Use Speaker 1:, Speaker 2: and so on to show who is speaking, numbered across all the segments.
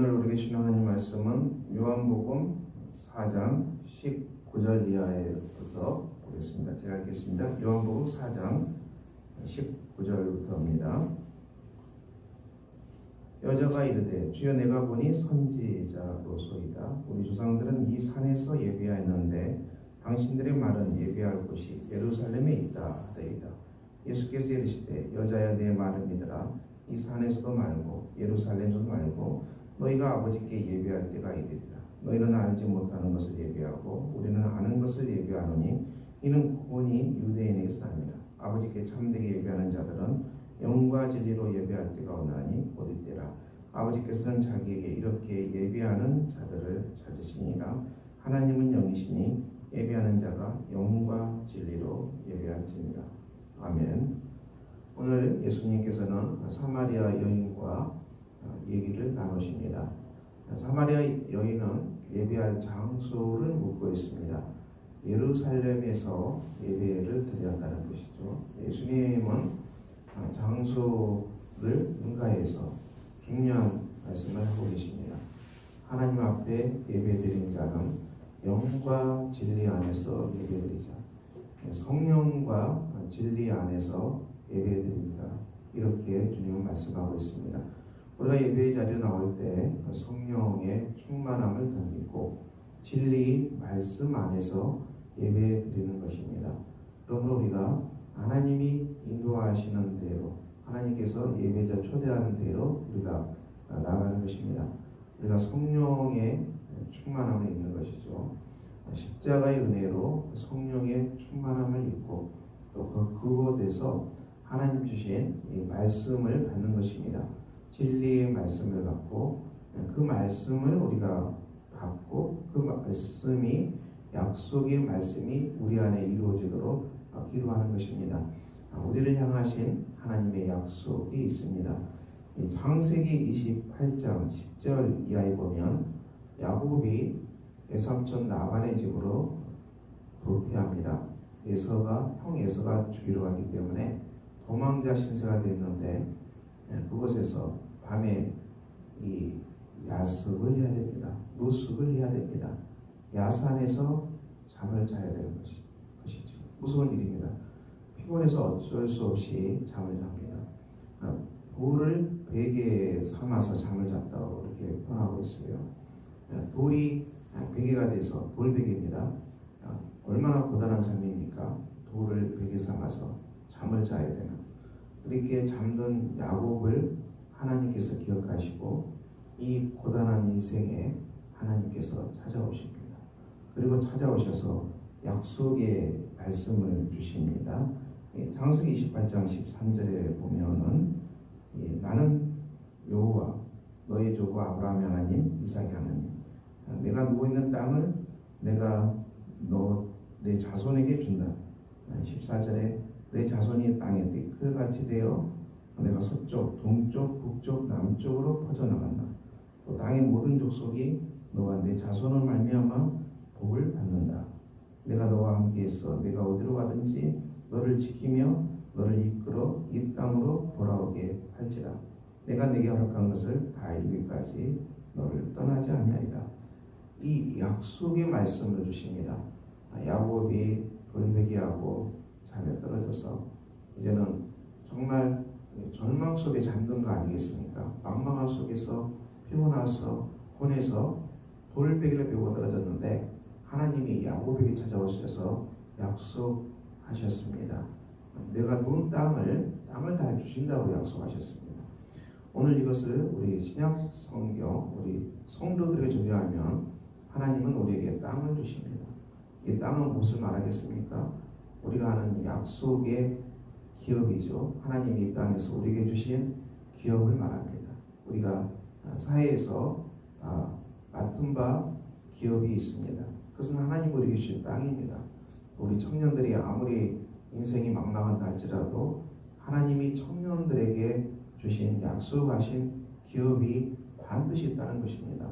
Speaker 1: 오늘 우리에게 주신 하나님 말씀은 요한복음 4장 19절 이하에부터 보겠습니다. 제가 읽겠습니다. 요한복음 4장 19절부터입니다. 여자가 이르되 주여 내가 보니 선지자로소이다. 우리 조상들은 이 산에서 예배하였는데 당신들의 말은 예배할 곳이 예루살렘에 있다 하더이다. 예수께서 이르시되 여자야 내 말을 믿으라. 이 산에서도 말고 예루살렘에서도 말고 너희가 아버지께 예배할 때가 이르리라. 너희는 알지 못하는 것을 예배하고 우리는 아는 것을 예배하노니 이는 구원이 유대인에게서 아니라 아버지께 참되게 예배하는 자들은 영과 진리로 예배할 때가 오나니 곧 이때라. 아버지께서는 자기에게 이렇게 예배하는 자들을 찾으시니라. 하나님은 영이시니 예배하는 자가 영과 진리로 예배할지니라. 아멘. 오늘 예수님께서는 사마리아 여인과 얘기를 나누십니다. 사마리아 여인은 예배할 장소를 묻고 있습니다. 예루살렘에서 예배를 드렸다는 것이죠. 예수님은 장소를 능가해서 중요한 말씀을 하고 계십니다. 하나님 앞에 예배드린 자는 영과 진리 안에서 예배드리자. 성령과 진리 안에서 예배드립니다. 이렇게 주님은 말씀하고 있습니다. 우리가 예배의 자리에 나올 때 성령의 충만함을 덧입고 진리 말씀 안에서 예배드리는 것입니다. 그러므로 우리가 하나님이 인도하시는 대로 하나님께서 예배자 초대하는 대로 우리가 나아가는 것입니다. 우리가 성령의 충만함을 입는 것이죠. 십자가의 은혜로 성령의 충만함을 입고 또 그곳에서 하나님 주신 이 말씀을 받는 것입니다. 진리의 말씀을 받고 그 말씀을 우리가 받고 그 말씀이 약속의 말씀이 우리 안에 이루어지도록 기도하는 것입니다. 우리를 향하신 하나님의 약속이 있습니다. 창세기 28장 10절 이하에 보면 야곱이 외삼촌 라반의 집으로 도피합니다. 형 에서가 죽이러 가기 때문에 도망자 신세가 됐는데 그곳에서 밤에 이 야습을 해야 됩니다. 노숙을 해야 됩니다. 야산에서 잠을 자야 되는 것이죠. 무서운 일입니다. 피곤해서 어쩔 수 없이 잠을 잡니다. 돌을 베개 삼아서 잠을 잤다고 이렇게 표현하고 있어요. 돌이 베개가 돼서 돌베개입니다. 얼마나 고단한 삶입니까? 돌을 베개 삼아서 잠을 자야 되는. 이렇게 잠든 야곱을 하나님께서 기억하시고 이 고단한 인생에 하나님께서 찾아오십니다. 그리고 찾아오셔서 약속의 말씀을 주십니다. 창세기 28장 13절에 보면은 나는 여호와 너의 조부 아브라함의 하나님 이삭의 하나님 내가 누워있는 땅을 내가 내 자손에게 준다. 14절에 내 자손이 땅에 띠끌같이 되어 내가 서쪽, 동쪽, 북쪽, 남쪽으로 퍼져나간다. 또 땅의 모든 족속이 너와 내 자손을 말미암아 복을 받는다. 내가 너와 함께해서 내가 어디로 가든지 너를 지키며 너를 이끌어 이 땅으로 돌아오게 할지라. 내가 내게 허락한 것을 다 이루기까지 너를 떠나지 아니하리라. 이 약속의 말씀을 주십니다. 야곱이 돌베개하고 잠에 떨어져서 이제는 정말 절망 속에 잠든 거 아니겠습니까? 망망함 속에서 피곤해서 혼해서 돌베개를 베고 떨어졌는데 하나님이 야곱에게 찾아오셔서 약속하셨습니다. 내가 누운 땅을 다 주신다고 약속하셨습니다. 오늘 이것을 우리 신약 성경 우리 성도들에게 적용하면 하나님은 우리에게 땅을 주십니다. 이 땅은 무엇을 말하겠습니까? 우리가 아는 약속의 기업이죠. 하나님이 이 땅에서 우리에게 주신 기업을 말합니다. 우리가 사회에서 맡은 바 기업이 있습니다. 그것은 하나님 우리에게 주신 땅입니다. 우리 청년들이 아무리 인생이 막막한다 할지라도 하나님이 청년들에게 주신 약속하신 기업이 반드시 있다는 것입니다.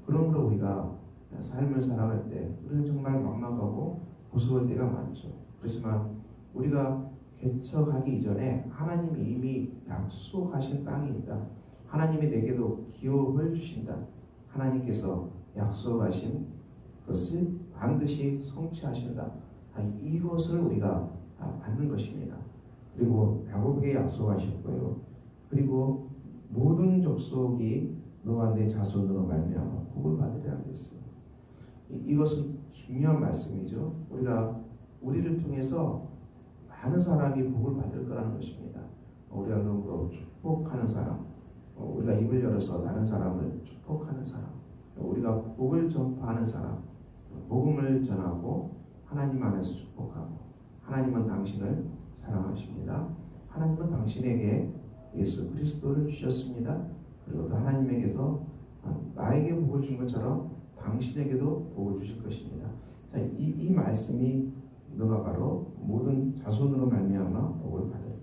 Speaker 1: 그러므로 우리가 삶을 살아갈 때 우리는 정말 막막하고 무서울 때가 많죠. 그렇지만 우리가 개척하기 이전에 하나님이 이미 약속하신 땅이 있다. 하나님이 내게도 기업을 주신다. 하나님께서 약속하신 것을 반드시 성취하신다. 이것을 우리가 받는 것입니다. 그리고 야곱에게 약속하셨고요. 그리고 모든 족속이 너와 내 자손으로 말미암아 복을 받으리라 했어요. 이것은 중요한 말씀이죠. 우리를 통해서 많은 사람이 복을 받을 거라는 것입니다. 우리가 그러므로 축복하는 사람, 우리가 입을 열어서 다른 사람을 축복하는 사람, 우리가 복을 전파하는 사람, 복음을 전하고 하나님 안에서 축복하고, 하나님은 당신을 사랑하십니다. 하나님은 당신에게 예수 그리스도를 주셨습니다. 그리고 또 하나님에게서 나에게 복을 준 것처럼 당신에게도 복을 주실 것입니다. 자, 이 말씀이 너가 바로 모든 자손으로 말미암아 복을 받으리라.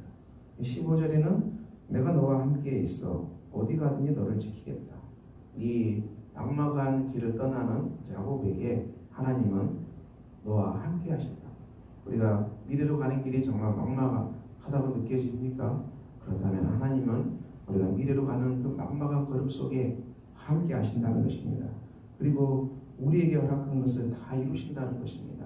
Speaker 1: 15절에는 내가 너와 함께 있어 어디 가든지 너를 지키겠다. 이 막막한 길을 떠나는 야곱에게 하나님은 너와 함께 하신다. 우리가 미래로 가는 길이 정말 막막하다고 느껴집니까? 그렇다면 하나님은 우리가 미래로 가는 그 막막한 걸음 속에 함께 하신다는 것입니다. 그리고 우리에게 허락한 것을 다 이루신다는 것입니다.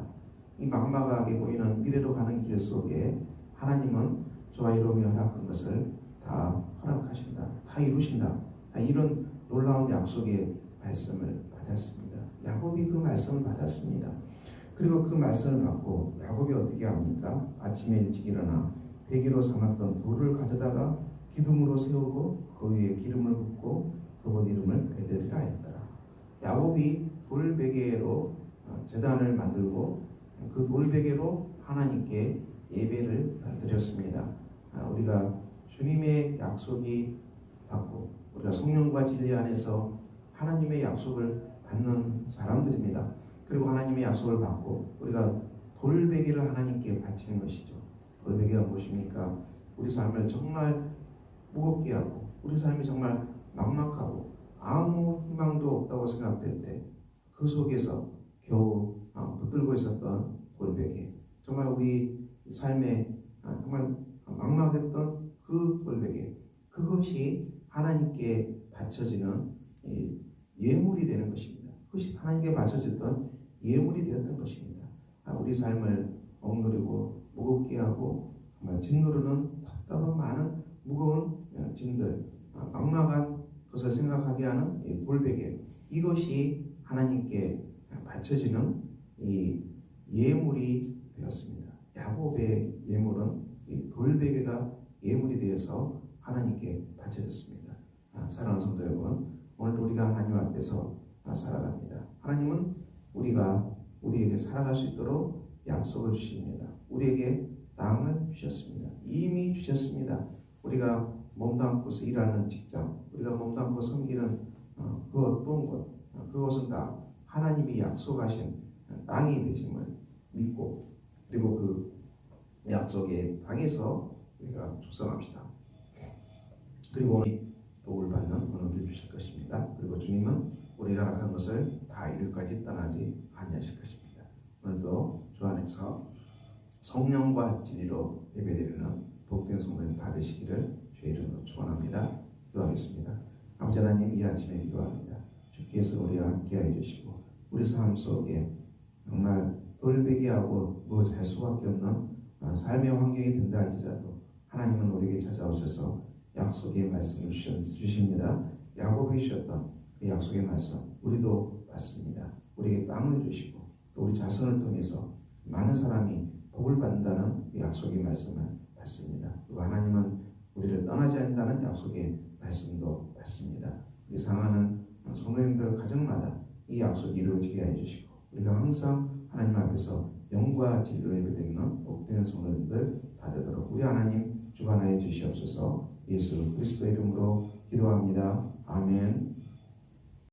Speaker 1: 이 막막하게 보이는 미래로 가는 길 속에 하나님은 저와 여러분이 허락한 것을 다 허락하신다. 다 이루신다. 이런 놀라운 약속의 말씀을 받았습니다. 야곱이 그 말씀을 받았습니다. 그리고 그 말씀을 받고 야곱이 어떻게 합니까? 아침에 일찍 일어나 베개로 삼았던 돌을 가져다가 기둥으로 세우고 그 위에 기름을 붓고 그곳 이름을 베델이라 했더라. 야곱이 돌베개로 제단을 만들고 그 돌베개로 하나님께 예배를 드렸습니다. 우리가 주님의 약속이 받고 우리가 성령과 진리 안에서 하나님의 약속을 받는 사람들입니다. 그리고 하나님의 약속을 받고 우리가 돌베개를 하나님께 바치는 것이죠. 돌베개가 무엇입니까? 우리 삶을 정말 무겁게 하고 우리 삶이 정말 막막하고 아무 희망도 없다고 생각될 때 그 속에서 겨우 붙들고 있었던 돌베개, 정말 우리 삶에 정말 막막했던 그 돌베개, 그것이 하나님께 바쳐지는 예물이 되는 것입니다. 그것이 하나님께 바쳐졌던 예물이 되었던 것입니다. 우리 삶을 억누르고 무겁게 하고 짓누르는 답답한 많은 무거운 짐들, 막막한 것을 생각하게 하는 이 돌베개, 이것이 하나님께 바쳐지는 이 예물이 되었습니다. 야곱의 예물은 이 돌베개가 예물이 되어서 하나님께 바쳐졌습니다. 사랑하는 성도 여러분, 오늘 우리가 하나님 앞에서 살아갑니다. 하나님은 우리에게 살아갈 수 있도록 약속을 주십니다. 우리에게 땅을 주셨습니다. 이미 주셨습니다. 우리가 몸도 안고서 일하는 직장, 우리가 몸도 안고 섬기는 그 어떤 곳, 그것은 다 하나님이 약속하신 땅이 되심을 믿고, 그리고 그 약속의 땅에서 우리가 축성합시다. 그리고 복을 받는 은혜를 주실 것입니다. 그리고 주님은 우리가 허락한 것을 다 이룰까지 떠나지 아니하실 것입니다. 오늘도 주 안에서 성령과 진리로 예배드리는 복된 성도님 다 되시기를 주의 이름으로 축원합니다. 기도하겠습니다. 아버지 하나님, 이 아침에 기도합니다. 주께서 우리와 함께해 주시고 우리 삶 속에 정말 돌베개하고 누워 잘 수밖에 없는 삶의 환경이 된다 할지라도 하나님은 우리에게 찾아오셔서 약속의 말씀을 주십니다. 야곱이 주셨던 그 약속의 말씀 우리도 받습니다. 우리에게 땅을 주시고 또 우리 자손을 통해서 많은 사람이 복을 받는다는 그 약속의 말씀을 받습니다. 그리고 하나님은 우리를 떠나지 않는다는 약속의 말씀도 받습니다. 우리 사랑하는 성도님들 가정마다 이 약속이 이루어지게 해주시고 우리가 항상 하나님 앞에서 영과 진리로 예배드리는 복된 성도님들 다 되도록 우리 하나님 주관하여 주시옵소서. 예수 그리스도의 이름으로 기도합니다. 아멘.